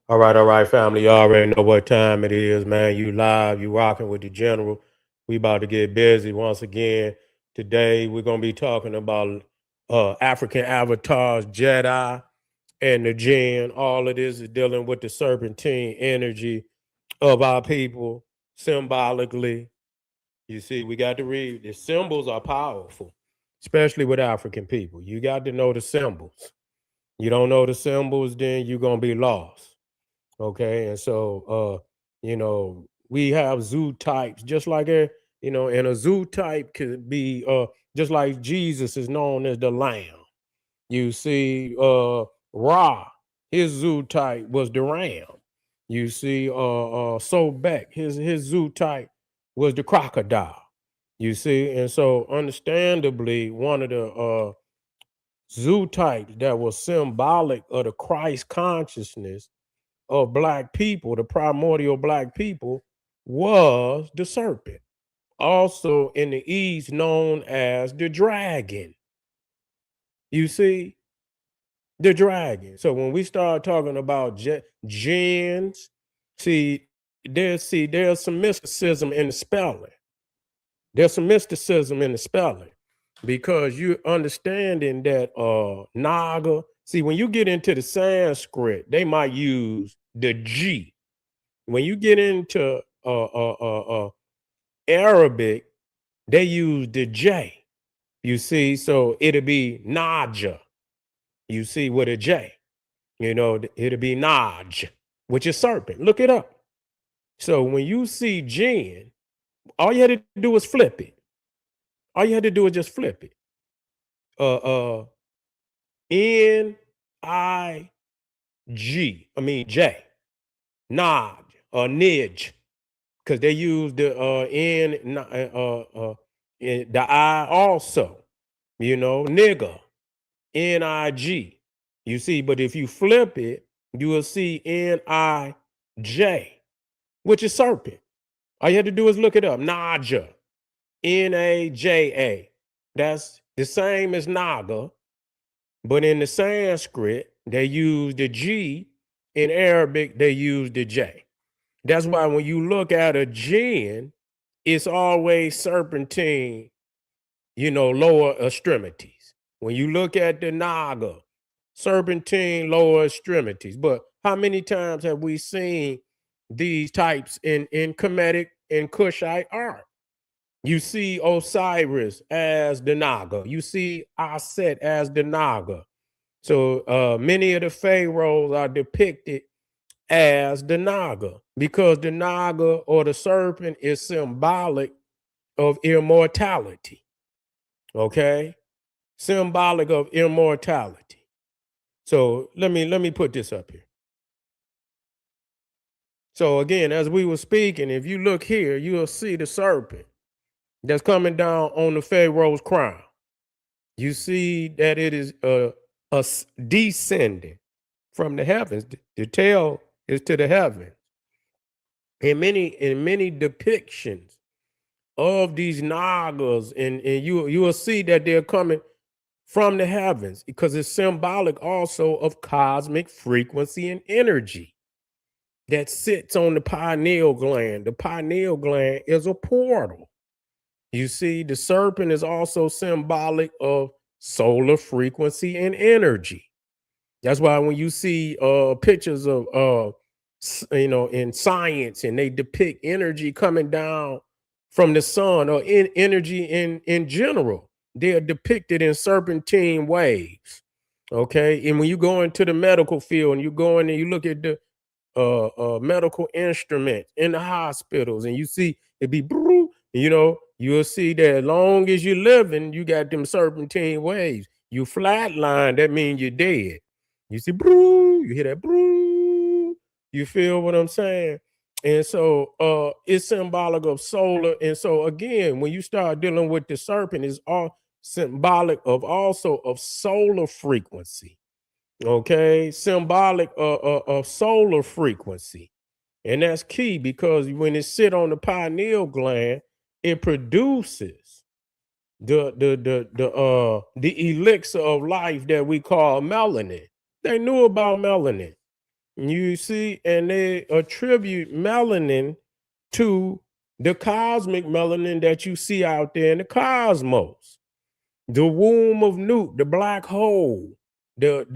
All right, family. You already know what time it is, man. You live, you rocking with the general. We about to get busy once again. Today we're gonna be talking about African avatars, Jedi, and the Jinn. All of this is dealing with the serpentine energy of our people symbolically. You see, we got to read the symbols are powerful, especially with African people. You got to know the symbols. You don't know the symbols, then you're gonna be lost. Okay, and so we have zoo types, just like and a zoo type could be just like Jesus is known as the lamb. You see, Ra, his zoo type was the ram. You see, Sobek, his zoo type was the crocodile. You see, and so understandably, one of the zoo types that was symbolic of the Christ consciousness of black people, the primordial black people, was the serpent, also in the East known as the dragon. You see, the dragon. So when we start talking about Djinns, there's some mysticism in the spelling. There's some mysticism in the spelling because you're understanding that naga. See, when you get into the Sanskrit, they might use the G. When you get into Arabic, they use the J. You see, so it'll be Naja. You see, with a J. It'll be Naj, which is serpent. Look it up. So when you see Jinn, all you had to do was flip it. All you had to do is just flip it. N-I-G. I mean J. Naj or Nij. Because they use the the I also, nigga, N-I-G. You see, but if you flip it, you will see N-I-J, which is serpent. All you have to do is look it up. Naja, N-A-J-A. That's the same as Naga, but in the Sanskrit, they use the G. In Arabic, they use the J. That's why when you look at a jinn, it's always serpentine, lower extremities. When you look at the naga, serpentine, lower extremities. But how many times have we seen these types in Kemetic and Kushite art? You see Osiris as the naga. You see Aset as the naga. So many of the pharaohs are depicted as the naga because the naga or the serpent is symbolic of immortality. Okay, symbolic of immortality. So let me put this up here. So again, as we were speaking, if you look here, you'll see the serpent that's coming down on the pharaoh's crown. You see that it is descending from the heavens. The tail is to the heavens. In many depictions of these nagas, and you will see that they're coming from the heavens because it's symbolic also of cosmic frequency and energy that sits on the pineal gland. The pineal gland is a portal. You see, the serpent is also symbolic of solar frequency and energy. That's why when you see pictures of in science, and they depict energy coming down from the sun, or in energy in general, they are depicted in serpentine waves. Okay, and when you go into the medical field and you go in and you look at the medical instruments in the hospitals, and you see it be, you'll see that as long as you're living, you got them serpentine waves. You flatline, that means you're dead. You see, you hear that, you feel what I'm saying? And so it's symbolic of solar. And so again, when you start dealing with the serpent, it's all symbolic of also of solar frequency. Okay, symbolic of solar frequency. And that's key because when it sit on the pineal gland, it produces the elixir of life that we call melanin. They knew about melanin. You see, and they attribute melanin to the cosmic melanin that you see out there in the cosmos, the womb of Newt, the black hole, the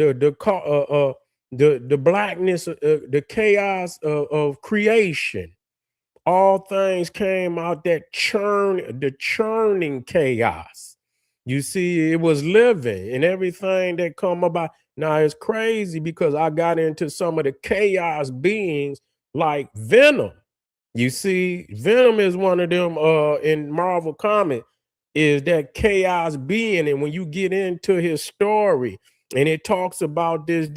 blackness, the chaos of creation. All things came out the churning chaos. You see, it was living and everything that come about. Now it's crazy because I got into some of the chaos beings like Venom. You see, Venom is one of them in Marvel Comics, is that chaos being. And when you get into his story, and it talks about this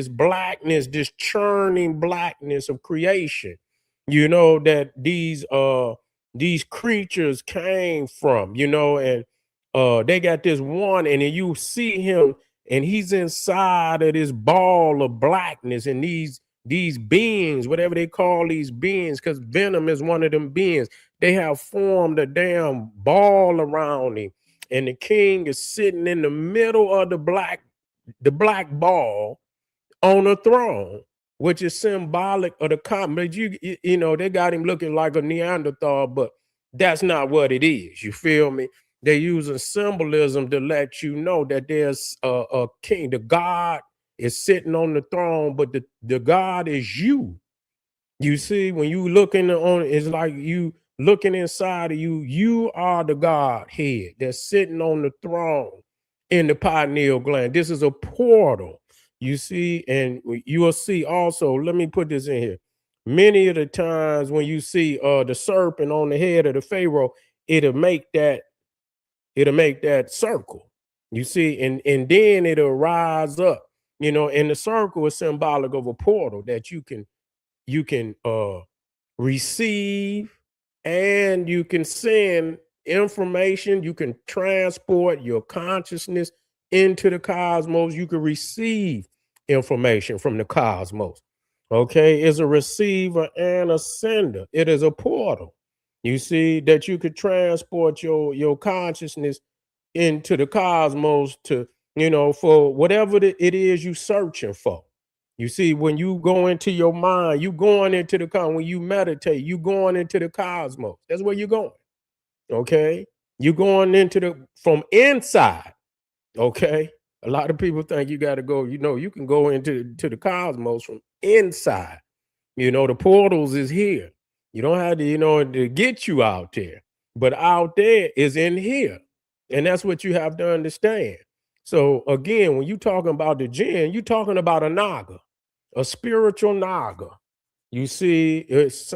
blackness, this churning blackness of creation, you know, that these creatures came from, you know, and they got this one, and then you see him, and he's inside of this ball of blackness, and these beings, whatever they call these beings, because Venom is one of them beings, they have formed a damn ball around him, and the king is sitting in the middle of the black ball on a throne, which is symbolic of the comet. You know, they got him looking like a Neanderthal, but that's not what it is. You feel me? They're using symbolism to let you know that there's a king. The God is sitting on the throne, but the God is you. You see, when you looking on, it's like you looking inside of you. You are the Godhead that's sitting on the throne in the pineal gland. This is a portal, you see, and you will see also. Let me put this in here. Many of the times when you see the serpent on the head of the Pharaoh, it'll make that it'll make that circle. You see, and then it'll rise up. You know, and the circle is symbolic of a portal that you can receive, and you can send information. You can transport your consciousness into the cosmos. You can receive information from the cosmos. Okay, it's a receiver and a sender. It is a portal. You see that you could transport your consciousness into the cosmos to, you know, for whatever it is you searching for. You see, when you go into your mind, you going into the when you meditate, you going into the cosmos. That's where you're going. Okay. You going into the from inside. Okay. A lot of people think you got to go, you know, you can go into to the cosmos from inside. You know, the portals is here. You don't have to, you know, to get you out there. But out there is in here. And that's what you have to understand. So again, when you talking about the jinn, you talking about a naga, a spiritual naga. You see, it's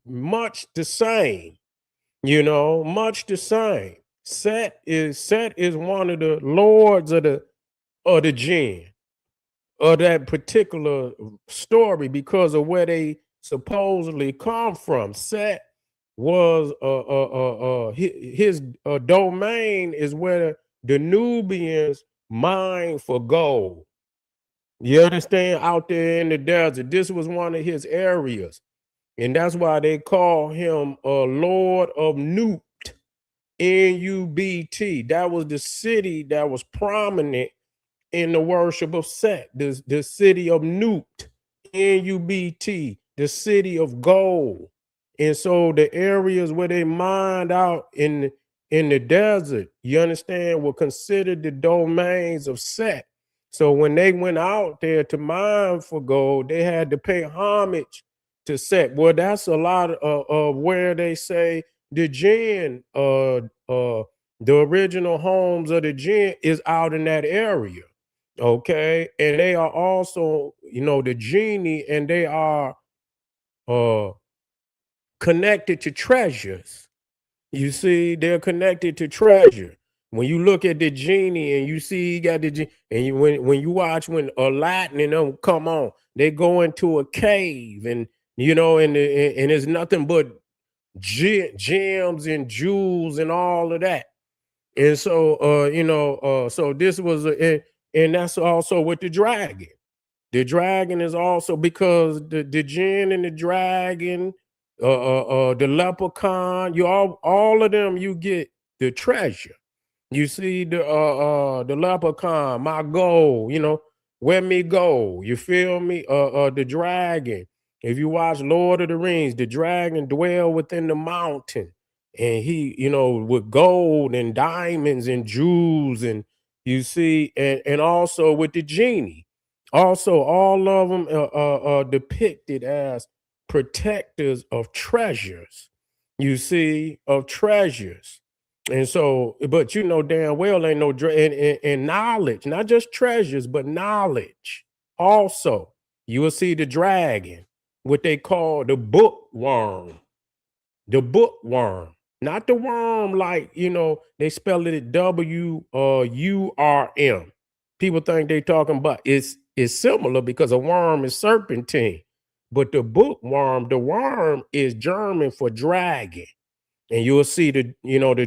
much the same, you know, much the same. Set is one of the lords of the jinn, of that particular story, because of where they supposedly come from. Set was his domain is where the Nubians mine for gold. You understand? Out there in the desert, this was one of his areas, and that's why they call him a Lord of Nut. Nubt. That was the city that was prominent in the worship of Set, the city of Newt, Nubt, the city of gold. And so the areas where they mined out in the desert, you understand, were considered the domains of Set. So when they went out there to mine for gold, they had to pay homage to Set. Well, that's a lot of where they say the Jinn, the original homes of the Jinn is out in that area. Okay, and they are also, you know, the genie, and they are uh connected to treasures. You see, they're connected to treasure. When you look at the genie and you see he got the genie, and when you watch when Aladdin and them come on, they go into a cave, and you know, and it's nothing but gems and jewels and all of that. And so you know, so this was and that's also with the dragon. The dragon is also because the jinn and the dragon, the leprechaun, you all of them, you get the treasure. You see the leprechaun, my goal, you know. Where me go? You feel me? The dragon. If you watch Lord of the Rings, the dragon dwell within the mountain, and he, with gold and diamonds and jewels, and you see, and also with the genie. Also, all of them are depicted as protectors of treasures. You see, of treasures. And so, but you know damn well ain't no and knowledge, not just treasures, but knowledge. Also, you will see the dragon, what they call the bookworm, the bookworm, not the worm like they spell it WURM. People think they talking about it's similar because a worm is serpentine, but the bookworm, the worm is German for dragon, and you'll see the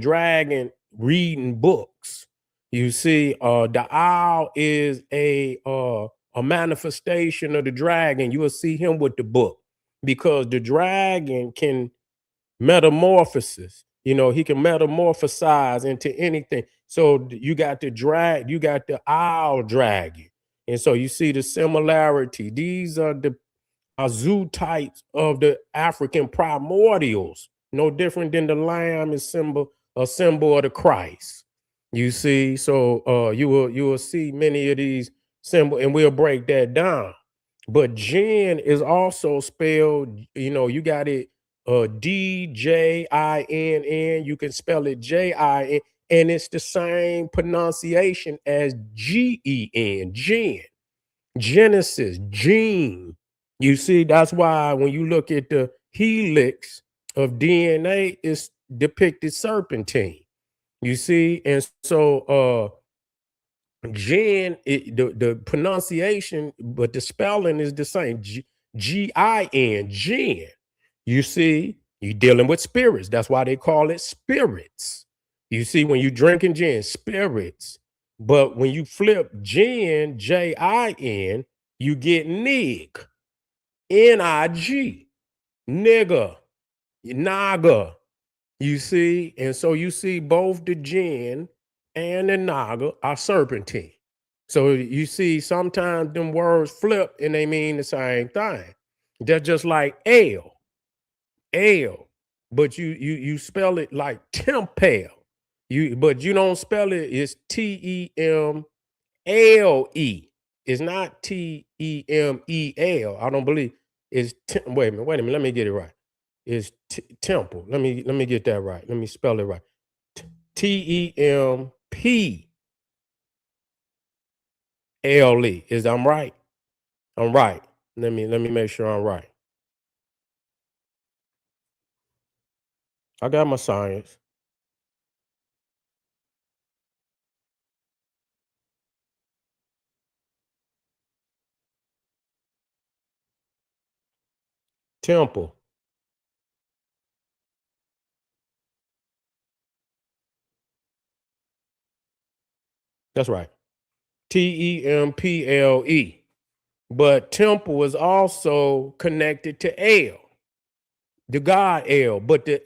dragon reading books. You see, the owl is a manifestation of the dragon. You will see him with the book because the dragon can metamorphosis. He can metamorphosize into anything. So you got you got the owl dragon, and so you see the similarity. These are the zoo types of the African primordials, no different than the lamb is a symbol of the Christ. You see, so you will see many of these symbols, and we'll break that down. But Jinn is also spelled, you got it DJINN. You can spell it JIN, and it's the same pronunciation as GEN, Jinn. Genesis, gene. You see, that's why when you look at the helix of DNA, it's depicted serpentine. You see, and so Gen, the pronunciation, but the spelling is the same. GIN, Gen. You see, you're dealing with spirits. That's why they call it spirits. You see, when you drinking gin, spirits. But when you flip gin, JIN, you get nig, NIG, nigga, naga. You see, and so you see both the gin and the naga are serpentine. So you see, sometimes them words flip and they mean the same thing. They're just like ale, but you spell it like tempale. But you don't spell it. It's TEMLE. It's not TEMEL. I don't believe it's wait a minute. Let me get it right. It's temple. Let me get that right. Let me spell it right. TEMPLE. Is I'm right? I'm right. Let me make sure I'm right. I got my science. Temple. That's right. TEMPLE. But temple is also connected to El, the God El. But the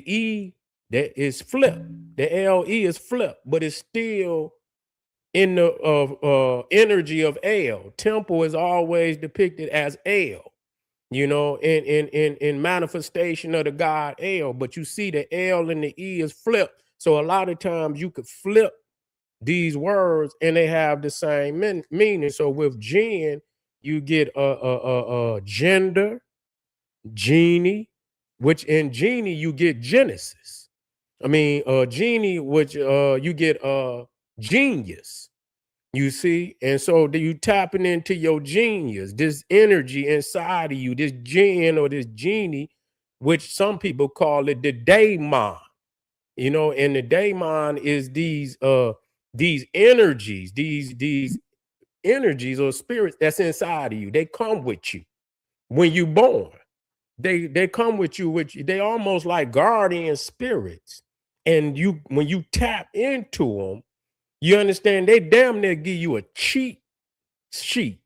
E that is flipped. The LE is flipped, but it's still in the energy of El. Temple is always depicted as El, in manifestation of the God El. But you see the L and the E is flipped. So a lot of times you could flip these words and they have the same meaning. So with Jinn, you get a gender, genie, which in genie you get Genesis. I mean, genie, which you get genius. You see, and so you tapping into your genius, this energy inside of you, this jinn or this genie, which some people call it the daemon. And the daemon is these energies, these energies or spirits that's inside of you. They come with you when you born. They come with you, they almost like guardian spirits. And you when you tap into them, you understand they damn near give you a cheat sheet,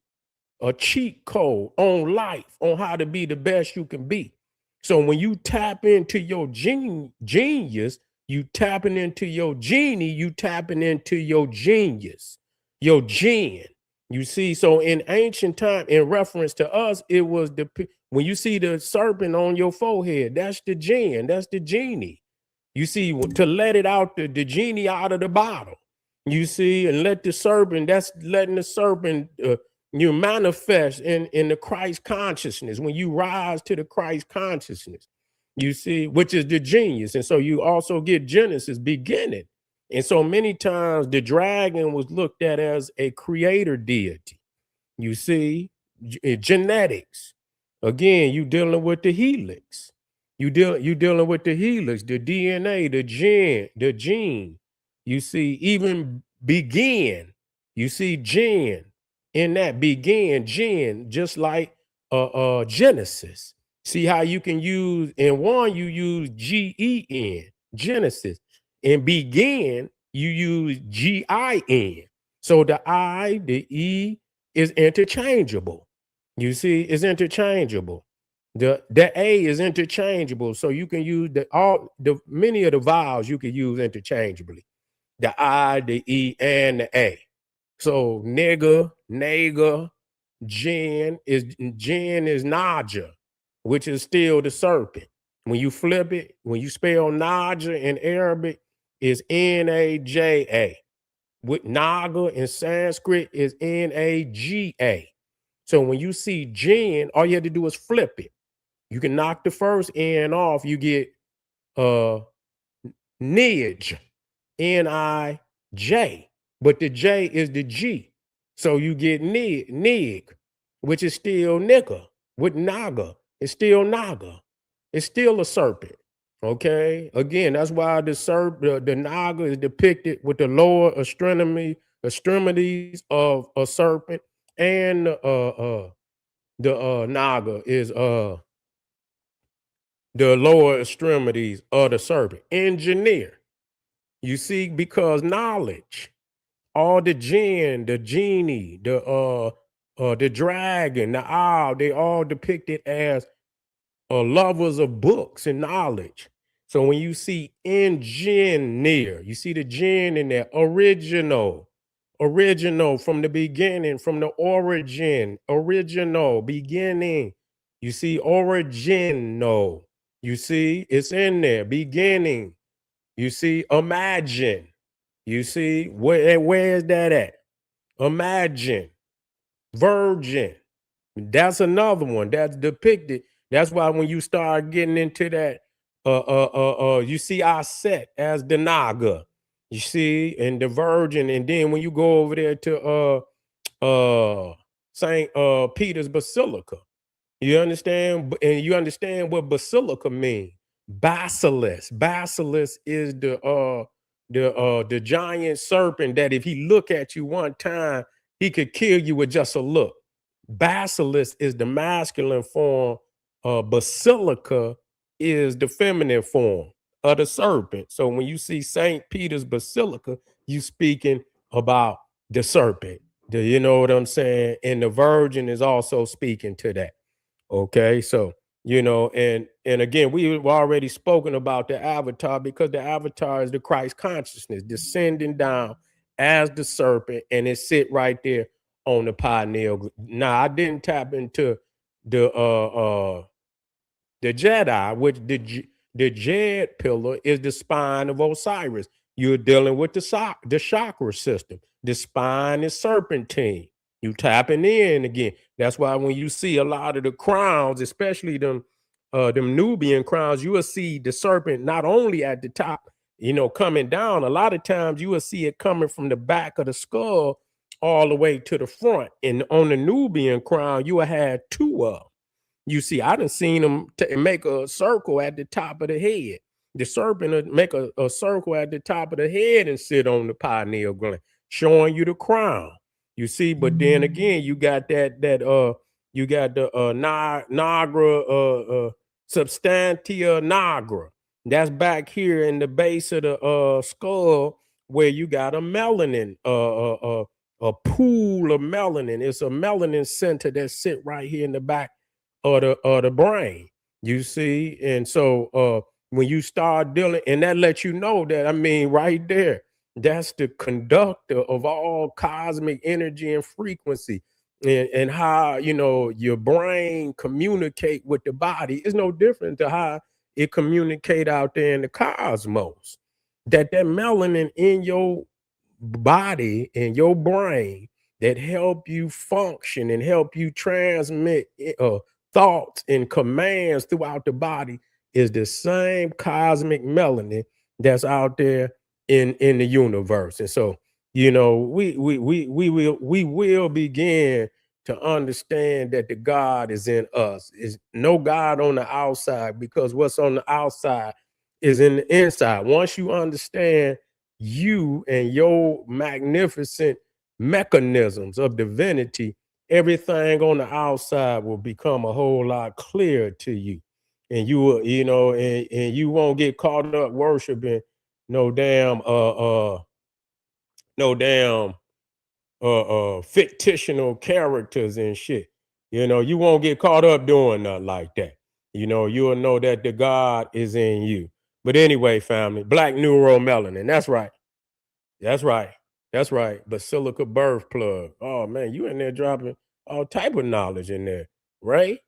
a cheat code on life, on how to be the best you can be. So when you tap into your genius, you tapping into your genie, you tapping into your genius, your gene. You see, so in ancient time, in reference to us, it was when you see the serpent on your forehead, that's the jinn, that's the genie. You see, to let it out, the genie out of the bottle. You see, and let the serpent, that's letting the serpent you manifest in the Christ consciousness. When you rise to the Christ consciousness, you see, which is the genius. And so you also get Genesis, beginning. And so many times the dragon was looked at as a creator deity. You see, genetics. Again, you dealing with the helix. You dealing with the helix, the DNA, the gene. You see, even begin. You see, gen in that begin, gen, just like Genesis. See how you can use in one, you use GEN, Genesis. In begin, you use GIN. So the I, the E is interchangeable. You see, it's interchangeable. The A is interchangeable. So you can use the many of the vowels you can use interchangeably. The I, the E, and the A. So nigga, naga, Jinn is Naja, which is still the serpent. When you flip it, when you spell Naja in Arabic, is Naja. With Naga in Sanskrit is Naga. So when you see Jinn, all you have to do is flip it. You can knock the first N off, you get Nij, Nij, but the J is the G. So you get Nig, which is still Nika, with Naga. It's still Naga. It's still a serpent. Okay. Again, that's why the Naga is depicted with the lower extremities of a serpent, and the Naga is the lower extremities of the serpent. Engineer. You see, because knowledge, all the jinn, the genie, the dragon, the owl, they all depicted as lovers of books and knowledge. So when you see engineer, you see the jinn in there, original from the beginning, from the origin, original, beginning. You see original. You see it's in there, beginning. You see imagine. You see where's that at? Imagine, virgin. That's another one that's depicted. That's why when you start getting into that, you see our set as the Naga, you see, and the Virgin, and then when you go over there to Saint Peter's Basilica, you understand, and you understand what basilica means. Basilisk. Basilisk is the giant serpent that if he look at you one time, he could kill you with just a look. Basilisk is the masculine form. Basilica is the feminine form of the serpent. So when you see Saint Peter's Basilica, you speaking about the serpent. You know what I'm saying? And the Virgin is also speaking to that. Okay, so and again, we've already spoken about the avatar, because the avatar is the Christ consciousness descending down as the serpent, and it sit right there on the pineal. Now, I didn't tap into the the Jedi, which the Jed pillar is the spine of Osiris. You're dealing with the chakra system. The spine is serpentine. You tapping in again. That's why when you see a lot of the crowns, especially them Nubian crowns, you will see the serpent not only at the top, coming down. A lot of times you will see it coming from the back of the skull all the way to the front. And on the Nubian crown, you will have two of them. You see, I done seen them make a circle at the top of the head. The serpent would make a circle at the top of the head and sit on the pineal gland, showing you the crown. You see, but then again, you got you got the nagra, substantia nagra. That's back here in the base of the skull, where you got a melanin, a pool of melanin. It's a melanin center that sit right here in the back or the brain, you see. And so when you start dealing, and that lets you know that, I mean, right there, That's the conductor of all cosmic energy and frequency. And how, your brain communicate with the body is no different to how it communicate out there in the cosmos. That melanin in your body and your brain that help you function and help you transmit thoughts and commands throughout the body is the same cosmic melanin that's out there in the universe. And so, we will begin to understand that the God is in us. Is no God on the outside, because what's on the outside is in the inside. Once you understand you and your magnificent mechanisms of divinity, everything on the outside will become a whole lot clearer to you. And you will, and you won't get caught up worshiping no damn no damn fictional characters and shit. You won't get caught up doing nothing like that. You'll know that the God is in you. But anyway, family, black neuro-melanin. That's right. That's right. That's right. Basilica birth plug. Oh man, you in there dropping all type of knowledge in there, right?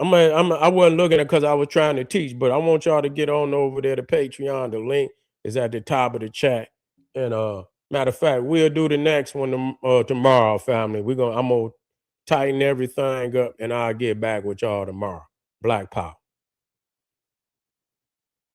I wasn't looking at because I was trying to teach, but I want y'all to get on over there to Patreon. The link is at the top of the chat. And matter of fact, we'll do the next one tomorrow, family. I'm gonna tighten everything up and I'll get back with y'all tomorrow. Black Power.